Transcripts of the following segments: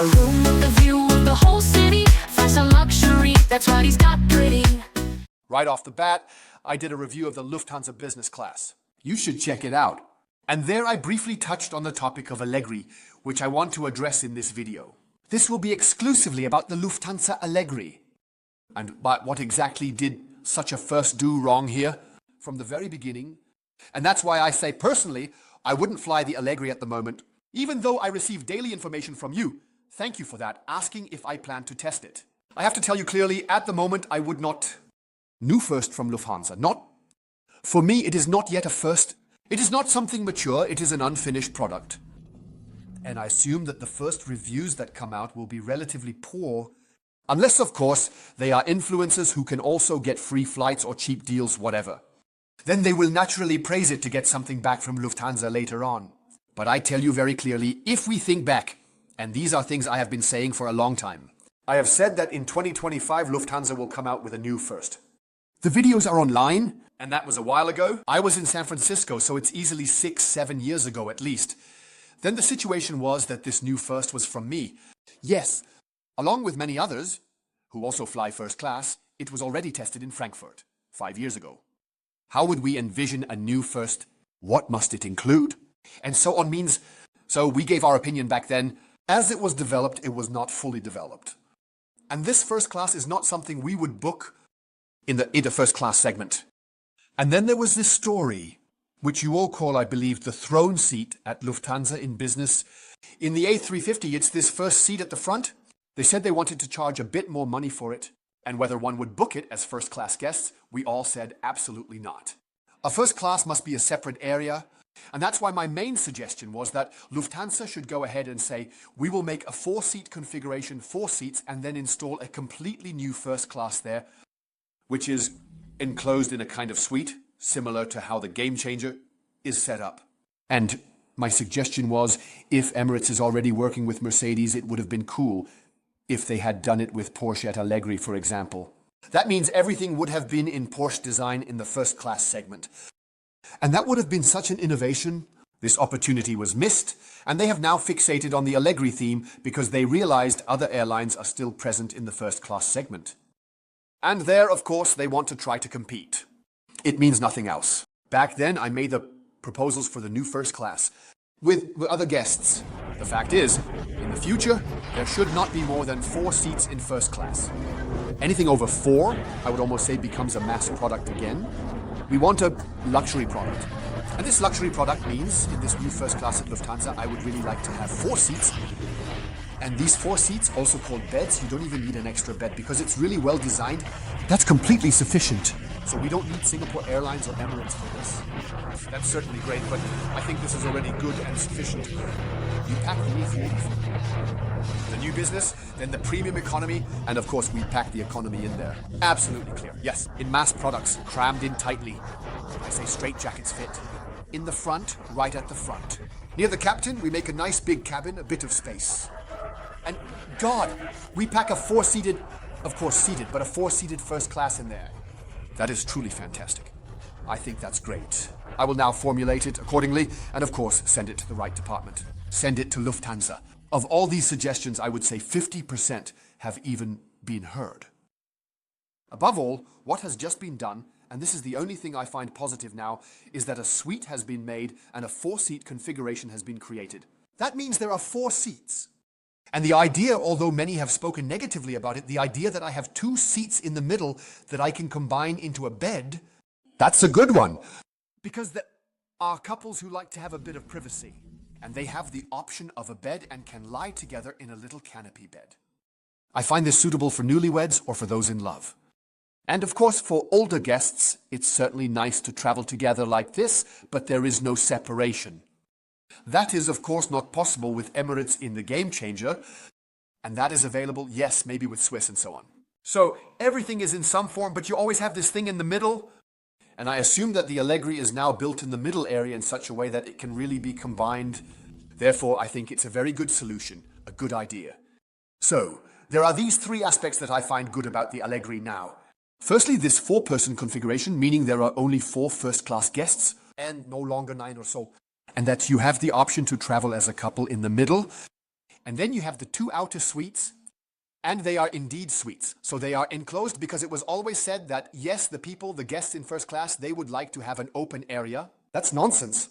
A room with a view of the whole city, fashion luxury, that's what he's got pretty. Right off the bat, I did a review of the Lufthansa business class. You should check it out. And there I briefly touched on the topic of Allegris, which I want to address in this video. This will be exclusively about the Lufthansa Allegris. And what exactly did such a first do wrong here from the very beginning? And that's why I say personally, I wouldn't fly the Allegris at the moment, even though I receive daily information from you. Thank you for that, asking if I plan to test it. I have to tell you clearly, at the moment I would not. New first from Lufthansa. For me, it is not yet a first. It is not something mature, it is an unfinished product. And I assume that the first reviews that come out will be relatively poor, unless, of course, they are influencers who can also get free flights or cheap deals, whatever. Then they will naturally praise it to get something back from Lufthansa later on. But I tell you very clearly, if we think back, and these are things I have been saying for a long time, I have said that in 2025 Lufthansa will come out with a new first. The videos are online, and that was a while ago. I was in San Francisco, so it's easily 6-7 years ago at least. Then the situation was that this new first was from me. Yes, along with many others, who also fly first class, it was already tested in Frankfurt 5 years ago. How would we envision a new first? What must it include? And so on means, so we gave our opinion back then. As it was developed, it was not fully developed. And this first class is not something we would book in the first class segment. And then there was this story, which you all call, I believe, the throne seat at Lufthansa in business. In the A350, it's this first seat at the front. They said they wanted to charge a bit more money for it, and whether one would book it as first class guests, we all said absolutely not. A first class must be a separate area, and that's why my main suggestion was that Lufthansa should go ahead and say, we will make a 4-seat configuration, 4 seats, and then install a completely new first class there, which is enclosed in a kind of suite, similar to how the Game Changer is set up. And my suggestion was, if Emirates is already working with Mercedes, it would have been cool if they had done it with Porsche at Allegris, for example. That means everything would have been in Porsche design in the first class segment. And that would have been such an innovation. This opportunity was missed, and they have now fixated on the Allegris theme because they realized other airlines are still present in the first class segment. And there, of course, they want to try to compete. It means nothing else. Back then, I made the proposals for the new first class with other guests. The fact is, in the future, there should not be more than 4 seats in first class. Anything over 4, I would almost say, becomes a mass product again. We want a luxury product. And this luxury product means, in this new first class at Lufthansa, I would really like to have 4 seats. And these 4 seats, also called beds, you don't even need an extra bed because it's really well designed. That's completely sufficient. So we don't need Singapore Airlines or Emirates for this. That's certainly great, but I think this is already good and sufficient. You pack the A350, the new business, then the premium economy, and of course we pack the economy in there. Absolutely clear. Yes, in mass products, crammed in tightly. I say straight jackets fit. In the front, right at the front. Near the captain, we make a nice big cabin, a bit of space. And God, we pack a 4-seated, of course seated, but a 4-seated first class in there. That is truly fantastic. I think that's great. I will now formulate it accordingly, and of course send it to the right department. Send it to Lufthansa. Of all these suggestions, I would say 50% have even been heard. Above all, what has just been done, and this is the only thing I find positive now, is that a suite has been made and a 4-seat configuration has been created. That means there are 4 seats. And the idea, although many have spoken negatively about it, the idea that I have 2 seats in the middle that I can combine into a bed, that's a good one. Because there are couples who like to have a bit of privacy, and they have the option of a bed and can lie together in a little canopy bed. I find this suitable for newlyweds or for those in love. And of course, for older guests, it's certainly nice to travel together like this, but there is no separation. That is, of course, not possible with Emirates in the Game Changer, and that is available, yes, maybe with Swiss and so on. So everything is in some form, but you always have this thing in the middle, and I assume that the Allegris is now built in the middle area in such a way that it can really be combined. Therefore, I think it's a very good solution, a good idea. So, there are these 3 aspects that I find good about the Allegris now. Firstly, this 4-person configuration, meaning there are only 4 first-class guests, and no longer 9 or so. And that you have the option to travel as a couple in the middle. And then you have the two outer suites, and they are indeed suites. So they are enclosed because it was always said that, yes, the people, the guests in first class, they would like to have an open area. That's nonsense.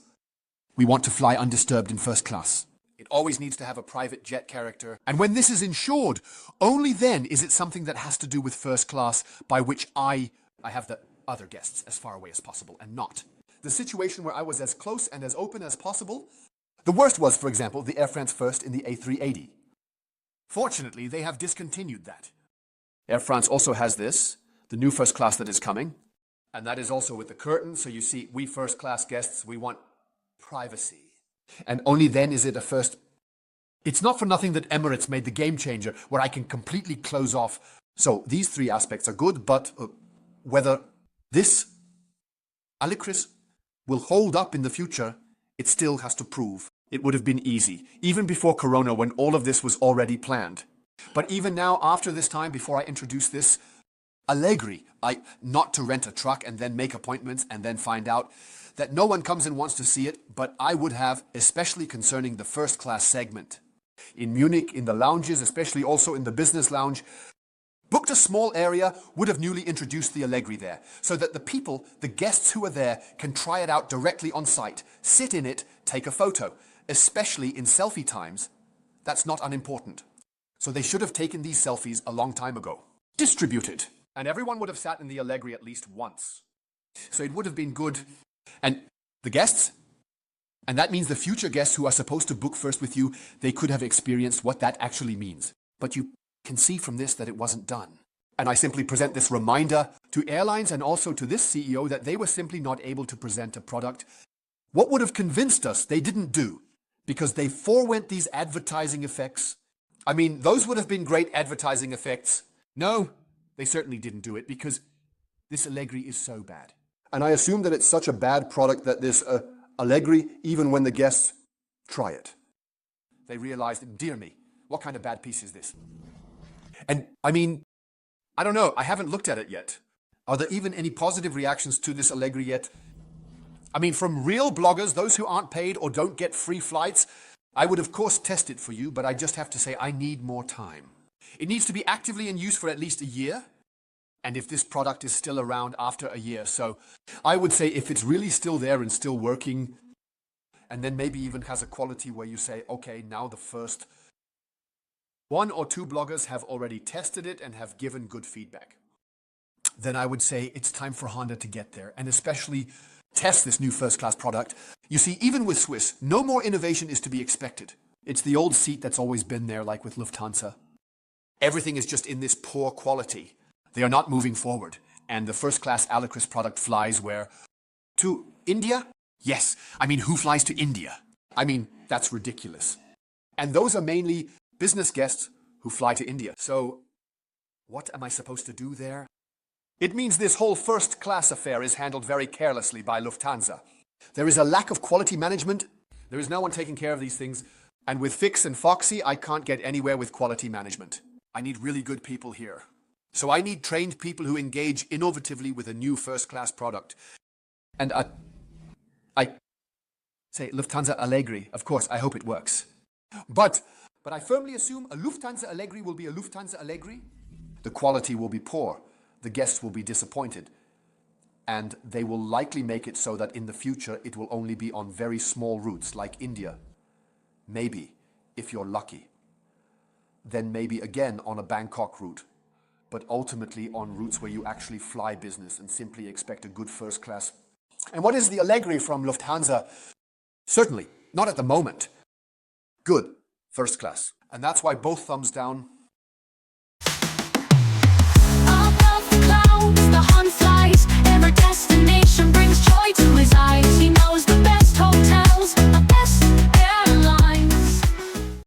We want to fly undisturbed in first class. It always needs to have a private jet character. And when this is insured, only then is it something that has to do with first class, by which I have the other guests as far away as possible and not. The situation where I was as close and as open as possible. The worst was, for example, the Air France first in the A380. Fortunately, they have discontinued that. Air France also has this, the new first class that is coming. And that is also with the curtain. So you see, we first class guests, we want privacy. And only then is it a first. It's not for nothing that Emirates made the game changer, where I can completely close off. So these three aspects are good, but whether this Allegris will hold up in the future, it still has to prove. It would have been easy, even before Corona, when all of this was already planned. But even now, after this time, before I introduce this, Allegris, not to rent a truck and then make appointments and then find out that no one comes and wants to see it, but I would have, especially concerning the first class segment. In Munich, in the lounges, especially also in the business lounge, booked a small area, would have newly introduced the Allegris there, so that the people, the guests who are there, can try it out directly on site, sit in it, take a photo, especially in selfie times. That's not unimportant. So they should have taken these selfies a long time ago. Distributed. And everyone would have sat in the Allegris at least once. So it would have been good. And the guests, and that means the future guests who are supposed to book first with you, they could have experienced what that actually means. But you can see from this that it wasn't done. And I simply present this reminder to airlines and also to this CEO that they were simply not able to present a product. What would have convinced us they didn't do, because they forewent these advertising effects. I mean, those would have been great advertising effects. No, they certainly didn't do it, because this Allegris is so bad. And I assume that it's such a bad product that this Allegris, even when the guests try it, they realize that, dear me, what kind of bad piece is this? And I mean, I don't know, I haven't looked at it yet. Are there even any positive reactions to this Allegris yet? I mean, from real bloggers, those who aren't paid or don't get free flights, I would of course test it for you, but I just have to say I need more time. It needs to be actively in use for at least a year. And if this product is still around after a year. So I would say if it's really still there and still working, and then maybe even has a quality where you say, okay, now the first 1 or 2 bloggers have already tested it and have given good feedback, then I would say it's time for Honda to get there and especially test this new first-class product. You see, even with Swiss, no more innovation is to be expected. It's the old seat that's always been there, like with Lufthansa. Everything is just in this poor quality. They are not moving forward. And the first-class Allegris product flies where? To India? Yes. I mean, who flies to India? I mean, that's ridiculous. And those are mainly business guests who fly to India. So what am I supposed to do there? It means this whole first-class affair is handled very carelessly by Lufthansa. There is a lack of quality management. There is no one taking care of these things. And with Fix and Foxy, I can't get anywhere with quality management. I need really good people here. So I need trained people who engage innovatively with a new first-class product. And I say Lufthansa Allegris. Of course, I hope it works. But I firmly assume a Lufthansa Allegris will be a Lufthansa Allegris. The quality will be poor. The guests will be disappointed. And they will likely make it so that in the future it will only be on very small routes like India. Maybe, if you're lucky. Then maybe again on a Bangkok route. But ultimately on routes where you actually fly business and simply expect a good first class. And what is the Allegris from Lufthansa? Certainly, not at the moment. Good, first class. And that's why both thumbs down.